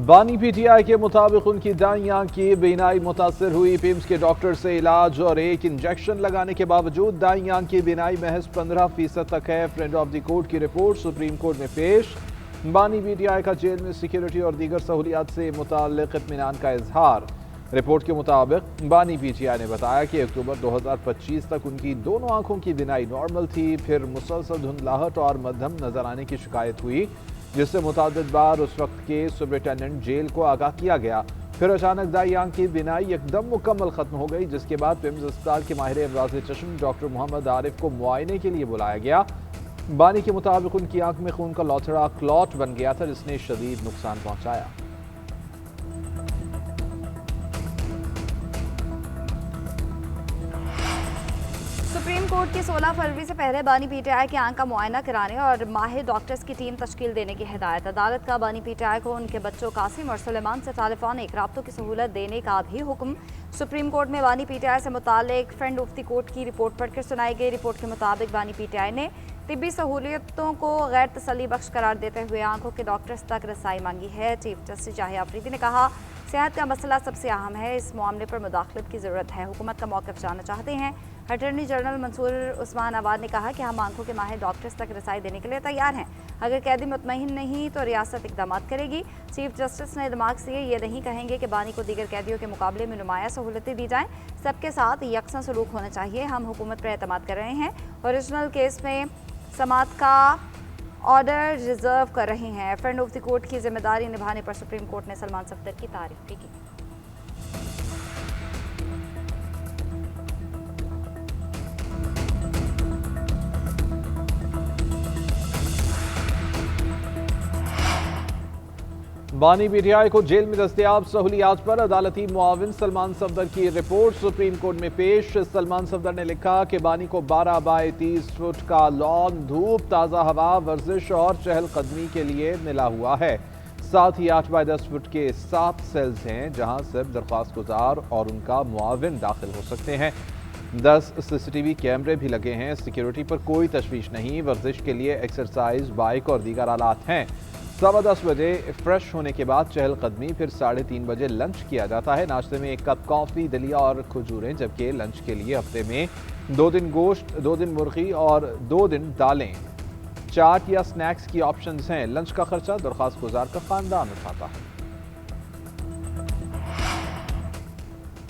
बानी पीटीआई के मुताबिक उनकी दाईं आंख की बीनाई मुतासर हुई। पिम्स के डॉक्टर से इलाज और एक इंजेक्शन लगाने के बावजूद दाईं आंख की बीनाई महज 15% तक है। फ्रेंड ऑफ द कोर्ट की रिपोर्ट सुप्रीम कोर्ट में पेश। बानी पीटीआई का जेल में सिक्योरिटी और दीगर सहूलियात से मुताल्लिक इत्मीनान का इजहार। रिपोर्ट के मुताबिक बानी पीटीआई ने बताया कि अक्टूबर 2025 तक उनकी दोनों आंखों की बीनाई नॉर्मल थी। फिर मुसलसल धुंधलाहट और मध्यम नजर आने की शिकायत हुई, जिससे मुतादिद बार उस वक्त के सुपरिटेंडेंट जेल को आगाह किया गया। फिर अचानक दाईं आंख की बीनाई एकदम मुकम्मल खत्म हो गई, जिसके बाद पिम्स अस्पताल के माहिर अमराज़ चश्म डॉक्टर मोहम्मद आरिफ को मुआयने के लिए बुलाया गया। बानी के मुताबिक उनकी आंख में खून का लौथड़ा क्लॉट बन गया था, जिसने शदीद नुकसान पहुंचाया। सुप्रीम कोर्ट की 16 फरवरी से पहले बानी पीटीआई की आंख का मुआयना कराने और माहिर डॉक्टर्स की टीम तश्कील देने की हिदायत। अदालत का बानी पीटीआई को उनके बच्चों कासिम और सुलेमान से टेलीफोनिक राब्तों की सहूलत देने का भी हुक्म। सुप्रीम कोर्ट में बानी पीटीआई से मुतालिक फ्रेंड ऑफ द कोर्ट की रिपोर्ट पढ़कर सुनाई गई। रिपोर्ट के मुताबिक बानी पीटीआई ने तिब्बी सहूलियतों को गैर तसल्ली बख्श करार देते हुए आंखों के डॉक्टर्स तक रसाई मांगी है। चीफ जस्टिस जाहिया अफरीदी ने कहा, सेहत का मसला सबसे अहम है, इस मामले पर मुदाखलत की ज़रूरत है। हुकूमत का मौक़िफ़ जानना चाहते हैं। अटॉर्नी जनरल मंसूर उस्मान अवाद ने कहा कि हम आंखों के माहिर डॉक्टर्स तक रसाई देने के लिए तैयार हैं। अगर कैदी मुतमईन नहीं तो रियासत इकदाम करेगी। चीफ जस्टिस ने दिमाग से ये नहीं कहेंगे कि बानी को दीगर कैदियों के मुकाबले में नुमाया सहूलतें दी जाएँ। सबके साथ यकसा सलूक होना चाहिए। हम हुकूमत पर एतमाद कर रहे हैं। ओरिजिनल केस में समात का ऑर्डर रिजर्व कर रहे हैं। फ्रेंड ऑफ द कोर्ट की जिम्मेदारी निभाने पर सुप्रीम कोर्ट ने सलमान सफदर की तारीफ भी की। बानी पीटीआई को जेल में दस्तयाब सहूलियात पर अदालती मुआविन सलमान सफदर की रिपोर्ट सुप्रीम कोर्ट में पेश। सलमान सफदर ने लिखा कि बानी को 12 बाय 30 फुट का लॉन, धूप, ताज़ा हवा, वर्जिश और चहलकदमी के लिए मिला हुआ है। साथ ही 8 बाय 10 फुट के 7 सेल्स हैं, जहां सिर्फ दरख्वास्त गुजार और उनका मुआविन दाखिल हो सकते हैं। 10 सीसीटीवी कैमरे भी लगे हैं। सिक्योरिटी पर कोई तशवीश नहीं। वर्जिश के लिए एक्सरसाइज बाइक और दीगर आलात हैं। 10:15 बजे फ्रेश होने के बाद चहलकदमी, फिर 3:30 बजे लंच किया जाता है। नाश्ते में 1 कप कॉफ़ी, दलिया और खजूरें, जबकि लंच के लिए हफ्ते में 2 दिन गोश्त, 2 दिन मुर्गी और 2 दिन दालें, चाट या स्नैक्स की ऑप्शंस हैं। लंच का खर्चा दरख्वास्त गुजार का खानदान उठाता है।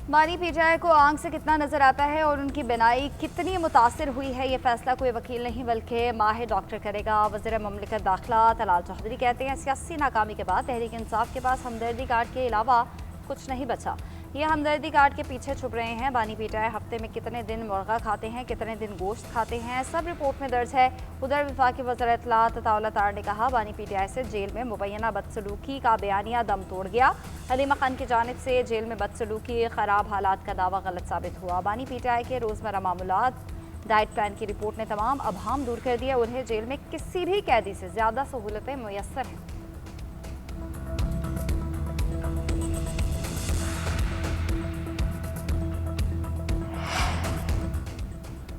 बानी पीटीआई को आंख से कितना नजर आता है और उनकी बीनाई कितनी मुतासिर हुई है, ये फैसला कोई वकील नहीं बल्कि माहिर डॉक्टर करेगा। वज़ीर ममलिकत दाखिला तलाल चौधरी कहते हैं, सियासी नाकामी के बाद तहरीक इंसाफ के पास हमदर्दी कार्ड के अलावा कुछ नहीं बचा। ये हमदर्दी कार्ड के पीछे छुप रहे हैं। बानी पीटीआई हफ्ते में कितने दिन मुर्गा खाते हैं, कितने दिन गोश्त खाते हैं, सब रिपोर्ट में दर्ज है। उधर वफाकी वज़ीर इत्तलात अताउल्लाह तार ने कहा, बानी पीटीआई से जेल में मुबैना बदसलूकी का बयानिया दम तोड़ गया। हलीमा खान की जानिब से जेल में बदसलूकी, ख़राब हालात का दावा गलत साबित हुआ। बानी पीटीआई के रोज़मर्रा मामूलात, डाइट प्लान की रिपोर्ट ने तमाम अबहाम दूर कर दिया। उन्हें जेल में किसी भी कैदी से ज़्यादा सहूलतें मुयस्सर हैं।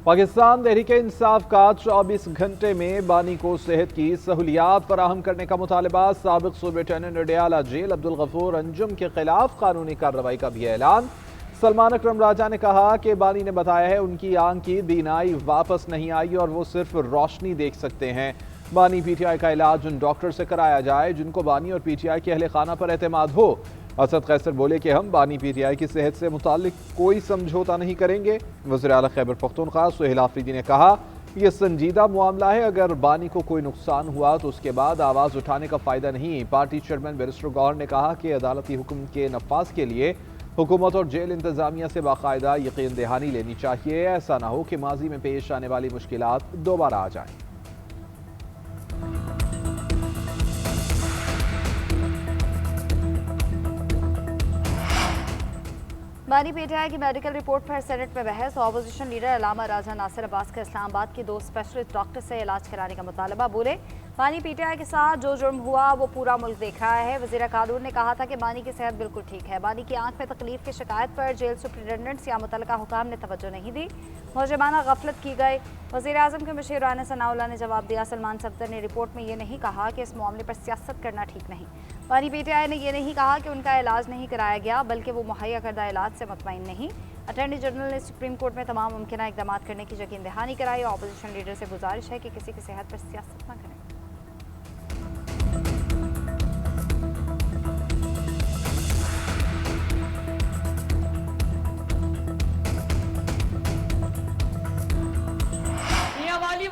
पाकिस्तान तहरीक इंसाफ का 24 घंटे में बानी को सेहत की सहूलियात फराहम करने का मुतालबा। साबिक सुपरिटेंडेंट अडयाला जेल अब्दुल गफूर अंजुम के खिलाफ कानूनी कार्रवाई का भी ऐलान। सलमान अकरम राजा ने कहा कि बानी ने बताया है उनकी आंख की बीनाई वापस नहीं आई और वो सिर्फ रोशनी देख सकते हैं। बानी पीटीआई का इलाज उन डॉक्टर से कराया जाए जिनको बानी और पीटीआई के अहले खाना पर एतमाद हो। असद कैसर बोले कि हम बानी पीटीआई की सेहत से मुतालिक कोई समझौता नहीं करेंगे। वज़ीर आला खैबर पख्तूनख्वा सुहेल आफरीदी ने कहा, यह संजीदा मामला है, अगर बानी को कोई नुकसान हुआ तो उसके बाद आवाज़ उठाने का फ़ायदा नहीं। पार्टी चेयरमैन बैरिस्टर गौहर ने कहा कि अदालती हुक्म के नफाज के लिए हुकूमत और जेल इंतज़ामिया से बाकायदा यकीन दहानी लेनी चाहिए। ऐसा ना हो कि माजी में पेश आने वाली मुश्किलात दोबारा आ जाएं। बानी पीटीआई की मेडिकल रिपोर्ट पर सेनेट में बहस। ऑपोजिशन लीडर अलामा राजा नासिर अब्बास का इस्लामाबाद के 2 स्पेशलिस्ट डॉक्टर से इलाज कराने का मुतालबा। बोले, बानी पीटीआई के साथ जो जुर्म हुआ वो पूरा मुल्क देख रहा है। वज़ीर कानून ने कहा था कि बानी की सेहत बिल्कुल ठीक है। बानी की आंख में तकलीफ की शिकायत पर जेल सुप्रिटेंडेंट्स या मुतल्लिका हुकाम ने तवज्जो नहीं दी, मुजरिमाना गफलत की गई। वज़ीर आज़म के मशीर राना सनाउल्लाह ने जवाब दिया। सलमान सफदर ने रिपोर्ट में ये नहीं कहा कि इस मामले पर सियासत करना ठीक नहीं। बानी पीटीआई ने यह नहीं कहा कि उनका इलाज नहीं कराया गया, बल्कि वो मुहैया करदा इलाज से मुतमईन नहीं। अटॉर्नी जनरल ने सुप्रीम कोर्ट में तमाम मुमकिन इक़दाम करने की यकीन दहानी कराई। ऑपोजिशन लीडर से गुजारिश है कि किसी की सेहत पर सियासत न करें।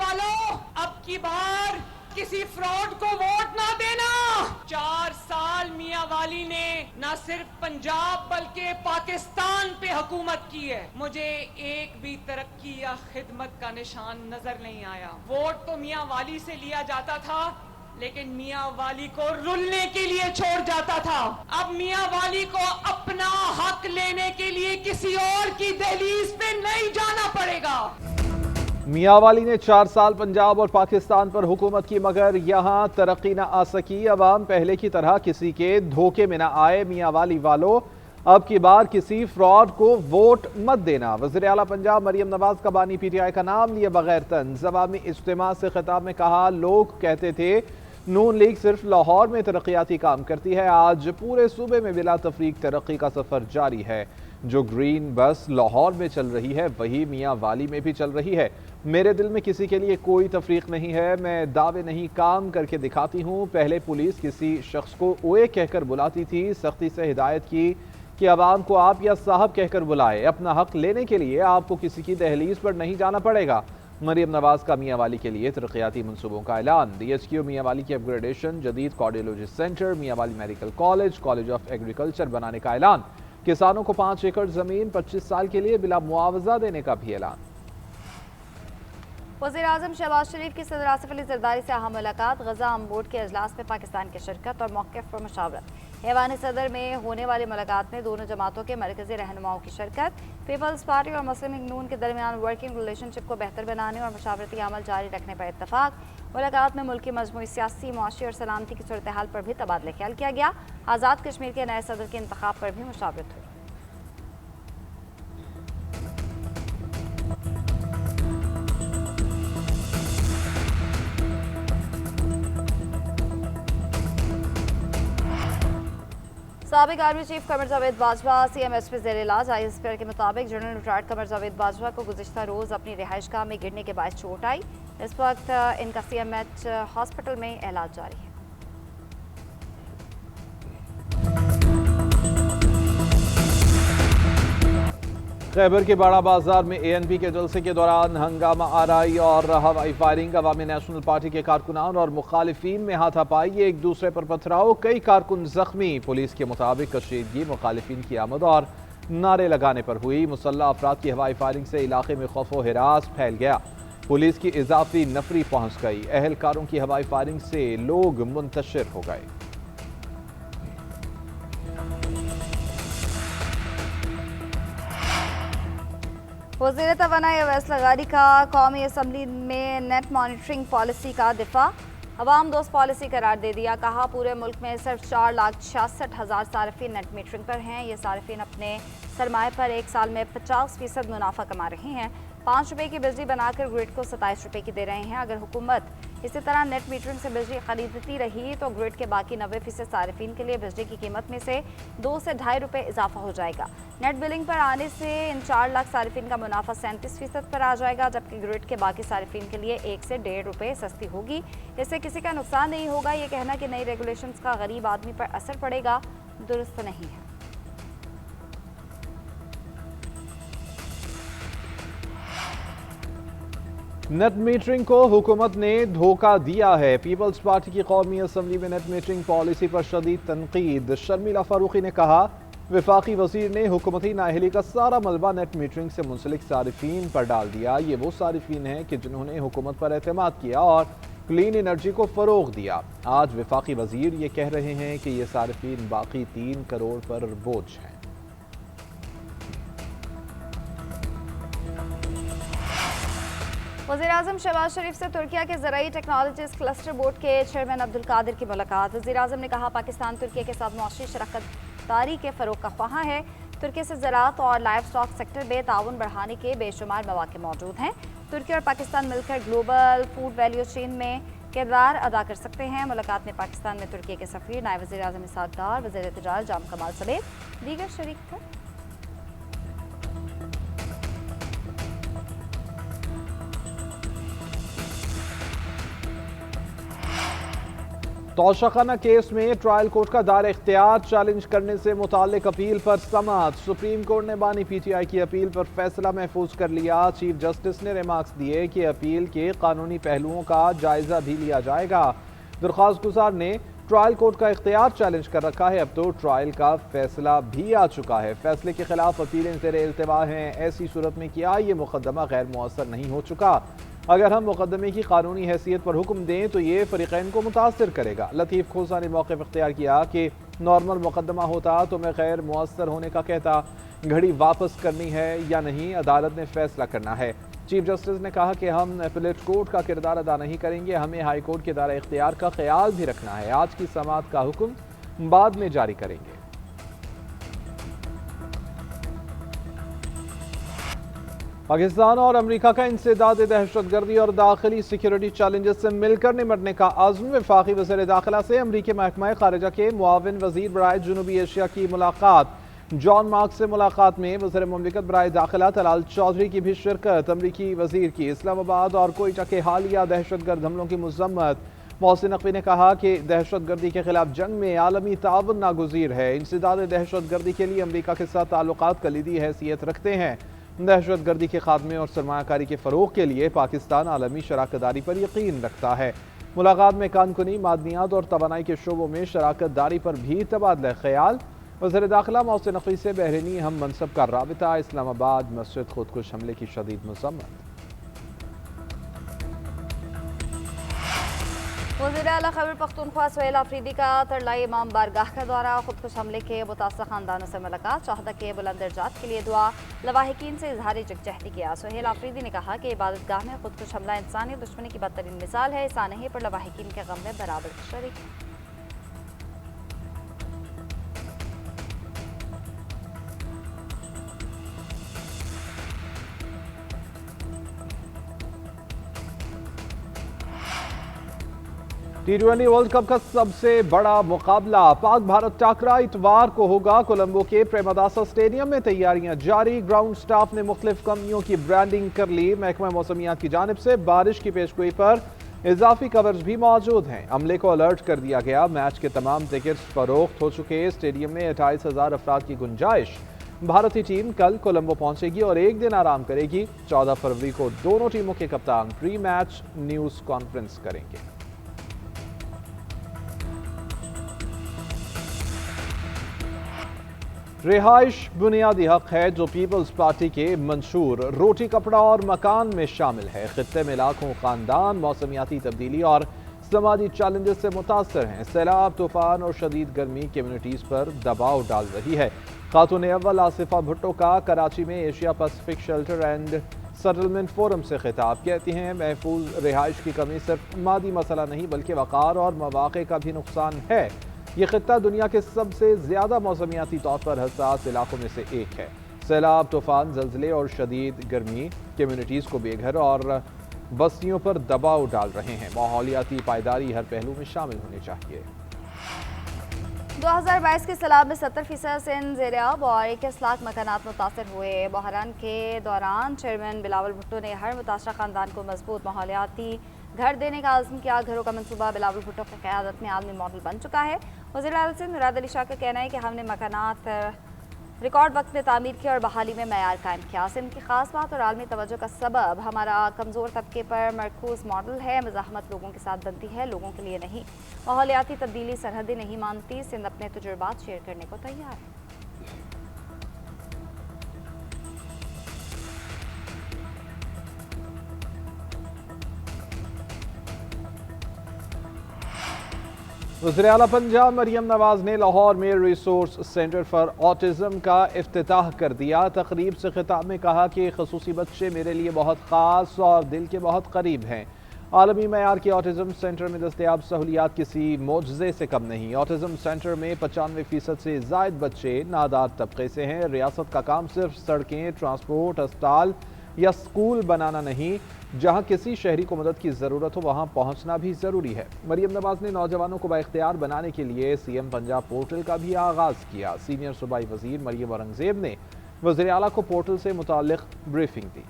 वालों, अब की बार किसी फ्रॉड को वोट ना देना। 4 साल मियां वाली ने न सिर्फ पंजाब बल्कि पाकिस्तान पे हुकूमत की है। मुझे एक भी तरक्की या खिदमत का निशान नजर नहीं आया। वोट तो मियां वाली से लिया जाता था, लेकिन मियां वाली को रुलने के लिए छोड़ जाता था। अब मियां वाली को अपना हक लेने के लिए किसी और की दहलीज पे नहीं जाना पड़ेगा। मियांवाली ने 4 साल पंजाब और पाकिस्तान पर हुकूमत की, मगर यहां तरक्की ना आ सकी। अवाम पहले की तरह किसी के धोखे में ना आए। मियांवाली वालों, अब की बार किसी फ्रॉड को वोट मत देना। वज़ीर आला पंजाब मरियम नवाज का बानी पीटीआई का नाम लिए बगैर तंज अवामी इज्तिमा से खिताब में कहा, लोग कहते थे नून लीग सिर्फ लाहौर में तरक्याती काम करती है। आज पूरे सूबे में बिला तफरीक तरक्की का सफर जारी है। जो ग्रीन बस लाहौर में चल रही है वही मियांवाली में भी चल रही है। मेरे दिल में किसी के लिए कोई तफरीक नहीं है। मैं दावे नहीं, काम करके दिखाती हूँ। पहले पुलिस किसी शख्स को ओए कहकर बुलाती थी, सख्ती से हिदायत की कि अवाम को आप या साहब कहकर बुलाए। अपना हक लेने के लिए आपको किसी की दहलीज पर नहीं जाना पड़ेगा। मरियम नवाज का मियांवाली के लिए तरक्याती मनसूबों का ऐलान। DHQ मियांवाली की अपग्रेडेशन, जदीद cardiology centre, Mianwali medical college, college of agriculture बनाने का ऐलान। किसानों को 5 एकड़ जमीन 25 साल के लिए बिला मुआवजा देने का भी ऐलान। वज़ीर आज़म शहबाज शरीफ की सदर आसिफ अली ज़रदारी से अहम मुलाकात। गजा अम बोर्ड के अजलास में पाकिस्तान की शिरकत और मौक़िफ़ पर मुशावरत। ऐवान सदर में होने वाली मुलाकात में दोनों जमातों के मरकज़ी रहनुमाओं की शिरकत। पीपल्स पार्टी और मुस्लिम लीग नून के दरमियान वर्किंग रिलेशनशिप को बेहतर बनाने और मुशावरती अमल जारी रखने पर इत्तफाक। मुलाकात में मुल्क की मजमूई सियासी, मुआशी और सलामती की सूरत हाल पर भी तबादला ख्याल किया गया। आज़ाद कश्मीर के नए सदर के इंतखाब पर भी मुशावरत हुई। साबिक army chief Qamar Javed Bajwa CMH पे ज़ेर इलाज। ISPR के मुताबिक जनरल रिटायर्ड कमर जावेद बाजवा को गुज़िश्ता रोज़ अपनी रिहाइशगाह में गिरने के बायस चोट आई। इस वक्त इनका CMH हॉस्पिटल में इलाज जारी है। खैबर के बाड़ा बाजार में ANP के जलसे के दौरान हंगामा आराई और हवाई फायरिंग। अवामी नेशनल पार्टी के कारकुनान और मुखालिफिन में हाथापाई, एक दूसरे पर पथराव, कई कारकुन जख्मी। पुलिस के मुताबिक कशीदगी मुखालिफिन की आमद और नारे लगाने पर हुई। मुसल्लह अफराद की हवाई फायरिंग से इलाके में खौफ व हिरास फैल गया। पुलिस की इजाफी नफरी पहुंच गई। अहलकारों की हवाई फायरिंग से लोग मुंतशिर हो गए। वज़ीर तवानाई अवैस लगारी का कौमी असम्बली में नेट मॉनिटरिंग पॉलिसी का दिफा। अवाम दोस्त पॉलिसी करार दे दिया। कहा, पूरे मुल्क में सिर्फ 4,66,000 सार्फिन नेट मीटरिंग पर हैं। ये सार्फिन अपने सरमाए पर एक साल में 50% मुनाफा कमा रहे हैं। 5 रुपये की बिजली बनाकर ग्रिड को 27 रुपये की दे रहे हैं। अगर हुकूमत इसी तरह नेट मीटरिंग से बिजली खरीदती रही तो ग्रिड के बाकी 90% सार्फिन के लिए बिजली की कीमत में से 2 से ढाई रुपये इजाफा हो जाएगा। नेट बिलिंग पर आने से इन 4 लाख सार्फिन का मुनाफा 37% पर आ जाएगा, जबकि ग्रिड के बाकी सार्फिन के लिए 1 से 1.5 रुपये सस्ती होगी। इससे किसी का नुकसान नहीं होगा। ये कहना कि नई रेगुलेशंस का गरीब आदमी पर असर पड़ेगा, दुरुस्त नहीं है। नेट मीटरिंग को हुकूमत ने धोखा दिया है। पीपल्स पार्टी की कौमी असम्बली में नेट मीटरिंग पॉलिसी पर शदीद तनकीद। शर्मिला फारूकी ने कहा, वफाकी वजीर ने हुकूमती नाअहली का सारा मलबा नेट मीटरिंग से मुंसलिक सारिफीन पर डाल दिया। ये वो सारिफीन हैं कि जिन्होंने हुकूमत पर एतमाद किया और क्लीन एनर्जी को फ़रोग दिया। आज वफाकी वजीर ये कह रहे हैं कि ये सारिफीन बाकी 3 करोड़ पर बोझ हैं। वज़ीर-ए-आज़म शहबाज शरीफ से तुर्किया के ज़राई टेक्नोलॉजीज़ क्लस्टर बोर्ड के चेयरमैन अब्दुल कादिर की मुलाकात। वज़ीर-ए-आज़म ने कहा पाकिस्तान तुर्किया के साथ मुआशी शराकतदारी के फ़रोग़ का ख्वाहां है। तुर्की से ज़राअत और लाइव स्टॉक सेक्टर में ताउन बढ़ाने के बेशुमार मौक़े मौजूद हैं। तुर्की और पाकिस्तान मिलकर ग्लोबल फूड वैल्यू चेन में किरदार अदा कर सकते हैं। मुलाकात में पाकिस्तान में तुर्की के सफ़ीर, नायब वज़ीर-ए-आज़म इसहाक़ डार, वज़ीर तिजारत जाम कमाल समेत दीगर शरीक थे। तौशाखाना केस में ट्रायल कोर्ट का दायर इख्तियार चैलेंज करने से मुताल्लिक अपील पर समाअत। सुप्रीम कोर्ट ने बानी पीटीआई की अपील पर फैसला महफूज कर लिया। चीफ जस्टिस ने रिमार्क्स दिए कि अपील के कानूनी पहलुओं का जायजा भी लिया जाएगा। दरख्वास्त गुजार ने ट्रायल कोर्ट का इख्तियार चैलेंज कर रखा है। अब तो ट्रायल का फैसला भी आ चुका है। फैसले के खिलाफ अपीलें ज़ेरे इल्तिवा हैं। ऐसी सूरत में क्या ये मुकदमा गैर मुअस्सर नहीं हो चुका? अगर हम मुकदमे की कानूनी हैसियत पर हुक्म दें तो ये फरीकैन को मुतासर करेगा। लतीफ़ खोसा ने मौक़िफ़ इख्तियार किया कि नॉर्मल मुकदमा होता तो मैं गैर मुअस्सर होने का कहता। घड़ी वापस करनी है या नहीं, अदालत ने फैसला करना है। चीफ जस्टिस ने कहा कि हम अपीलेट कोर्ट का किरदार अदा नहीं करेंगे, हमें हाई कोर्ट के दायरे इख्तियार का ख्याल भी रखना है। आज की समाअत का हुक्म बाद में जारी करेंगे। पाकिस्तान और अमेरिका का इंसदाद दहशतगर्दी और दाखिली सिक्योरिटी चैलेंजेस से मिलकर निपटने का आज़म। वफाकी वज़ीर दाखिला से अमरीकी महकमा खारिजा के मुआविन वज़ीर बराए जनूबी एशिया की मुलाकात। जॉन मार्क से मुलाकात में वज़ीर मुमलिकत बराए दाखिला तलाल चौधरी की भी शिरकत। अमरीकी वज़ीर की इस्लामाबाद और कोयटा के हालिया दहशतगर्द हमलों की मज़म्मत। मोहसिन नकवी ने कहा कि दहशतगर्दी के खिलाफ जंग में आलमी ताउन नागुज़ीर है। इंसदाद दहशतगर्दी के लिए अमरीका के साथ ताल्लुकात कलीदी हैसियत रखते हैं। दहशतगर्दी के खात्मे और सरमायाकारी के फ़रोग़ के लिए पाकिस्तान आलमी शराकतदारी पर यकीन रखता है। मुलाकात में कानकुनी, मादनियात और तवानाई के शोबों में शराकतदारी पर भी तबादला ख्याल। वज़ीर दाखिला मोहसिन नकवी से बहरीनी हम मनसब का राबिता। इस्लामाबाद मस्जिद खुदकुश हमले की शदीद मज़म्मत। वज़ीर आला खैबर पख्तूनख्वा सुहेल आफरीदी का तरलाई इमाम बारगाह का दौरा। खुदकुश हमले के मुतासर खानदानों से मुलाकात। शहादत के बुलंद दर्जात के लिए दुआ। लवाहिकीन से इजहार यकजहती किया। सुहेल आफरीदी ने कहा कि इबादत गाह में खुदकुश हमला इंसानी दुश्मनी की बदतरीन मिसाल है। सानहे पर लवाहिकीन के गम में बराबर शरीक। T20 वर्ल्ड कप का सबसे बड़ा मुकाबला पाक भारत टाकरा इतवार को होगा। कोलंबो के प्रेमदासा स्टेडियम में तैयारियां जारी। ग्राउंड स्टाफ ने मुख्तलिफ कंपनियों की ब्रांडिंग कर ली। महकमा मौसमियात की जानिब से बारिश की पेशगोई पर इजाफी कवर्स भी मौजूद हैं। अमले को अलर्ट कर दिया गया। मैच के तमाम टिकट्स फरोख्त हो चुके। स्टेडियम में 28,000 अफराद की गुंजाइश। भारतीय टीम कल कोलंबो पहुंचेगी और एक दिन आराम करेगी। 14 फरवरी को दोनों टीमों के कप्तान प्री मैच न्यूज कॉन्फ्रेंस करेंगे। रिहाइश बुनियादी हक है जो पीपल्स पार्टी के मंशूर रोटी, कपड़ा और मकान में शामिल है। खित्ते में लाखों खानदान मौसमियाती तब्दीली और समाजी चैलेंजेस से मुतासर हैं। सैलाब, तूफान और शदीद गर्मी कम्युनिटीज़ पर दबाव डाल रही है। खातून अव्वल आसिफा भुट्टो का कराची में Asia Pacific shelter and settlement forum से खिताब। कहती हैं महफूज रिहाइश की कमी सिर्फ मादी मसला नहीं बल्कि वक़ार और मौक़े का भी नुकसान है। ये खित्ता दुनिया के सबसे ज़्यादा मौसमियाती तौर पर हसास इलाकों में से एक है। सैलाब, तूफान, ज़लज़ले और शदीद गर्मी कम्युनिटीज़ को बेघर और बस्तियों पर दबाव डाल रहे हैं। माहौलियाती पायदारी हर पहलू में शामिल होनी चाहिए। 2022 के सैलाब में 70% सिंध ज़ेर-ए-आब और 21 लाख मकानात मुतासर हुए। बहरान के दौरान चेयरमैन बिलावल भुट्टो ने हर मुतासरा खानदान को मजबूत माहौलियाती घर देने का आज़म किया। घरों का मनसूबा बिलावल भुट्टो की क़यादत में आलमी मॉडल बन चुका है। वज़ीर आला सिंध मुराद अली शाह का कहना है कि हमने मकानात रिकॉर्ड वक्त में तामीर किया और बहाली में मयार कायम किया। सिंध की खास बात और आलमी तवज्जो का सबब हमारा कमज़ोर तबके पर मरकूज़ मॉडल है। मज़ाहमत लोगों के साथ बनती है, लोगों के लिए नहीं। माहौलियाती तब्दीली सरहदें नहीं मानती। सिंध अपने तजुर्बात शेयर करने को तैयार है। वज़ीर आला पंजाब मरियम नवाज ने लाहौर में रिसोर्स सेंटर फॉर ऑटिज़म का इफ्तिताह कर दिया। तकरीब से खिताब में कहा कि खसूसी बच्चे मेरे लिए बहुत ख़ास और दिल के बहुत करीब हैं। आलमी मयार के ऑटिज़म सेंटर में दस्तयाब सहूलियात किसी मोजज़े से कम नहीं। ऑटिज़म सेंटर में 95% से ज़ायद बच्चे नादार तबके से हैं। रियासत का काम सिर्फ सड़कें, ट्रांसपोर्ट, अस्पताल या स्कूल बनाना नहीं, जहां किसी शहरी को मदद की ज़रूरत हो वहां पहुंचना भी ज़रूरी है। मरियम नवाज ने नौजवानों को बाइख्तियार बनाने के लिए सीएम पंजाब पोर्टल का भी आगाज़ किया। सीनियर सूबाई वज़ीर मरियम औरंगज़ेब ने वज़ीर आला को पोर्टल से मुताल्लिक़ ब्रीफिंग दी।